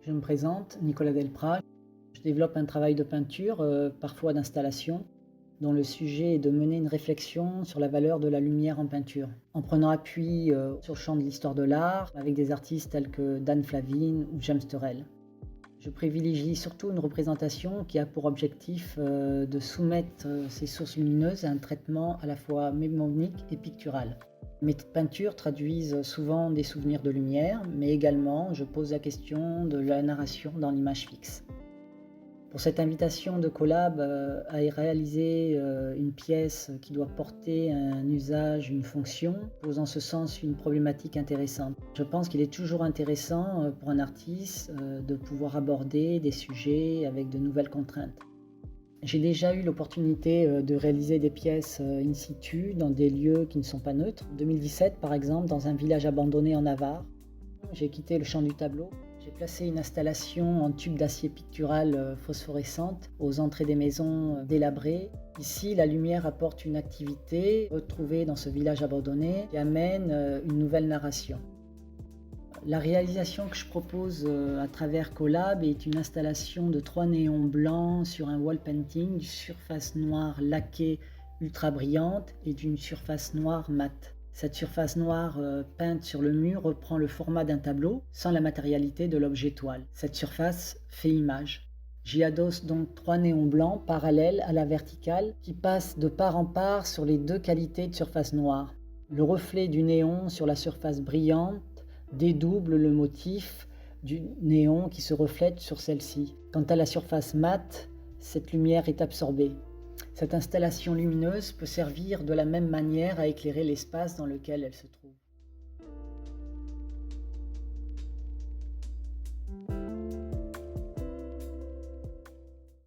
Je me présente, Nicolas Delprat. Je développe un travail de peinture, parfois d'installation, dont le sujet est de mener une réflexion sur la valeur de la lumière en peinture, en prenant appui sur le champ de l'histoire de l'art, avec des artistes tels que Dan Flavin ou James Turrell. Je privilégie surtout une représentation qui a pour objectif de soumettre ces sources lumineuses à un traitement à la fois mémonique et pictural. Mes peintures traduisent souvent des souvenirs de lumière, mais également je pose la question de la narration dans l'image fixe. Pour cette invitation de collab à réaliser une pièce qui doit porter un usage, une fonction, pose en ce sens une problématique intéressante. Je pense qu'il est toujours intéressant pour un artiste de pouvoir aborder des sujets avec de nouvelles contraintes. J'ai déjà eu l'opportunité de réaliser des pièces in situ dans des lieux qui ne sont pas neutres. En 2017, par exemple, dans un village abandonné en Navarre, j'ai quitté le champ du tableau. J'ai placé une installation en tube d'acier pictural phosphorescente aux entrées des maisons délabrées. Ici, la lumière apporte une activité retrouvée dans ce village abandonné qui amène une nouvelle narration. La réalisation que je propose à travers Collab est une installation de 3 néons blancs sur un wall painting d'une surface noire laquée ultra brillante et d'une surface noire mate. Cette surface noire peinte sur le mur reprend le format d'un tableau sans la matérialité de l'objet toile. Cette surface fait image. J'y adosse donc 3 néons blancs parallèles à la verticale qui passent de part en part sur les deux qualités de surface noire. Le reflet du néon sur la surface brillante dédouble le motif du néon qui se reflète sur celle-ci. Quant à la surface mate, cette lumière est absorbée. Cette installation lumineuse peut servir de la même manière à éclairer l'espace dans lequel elle se trouve.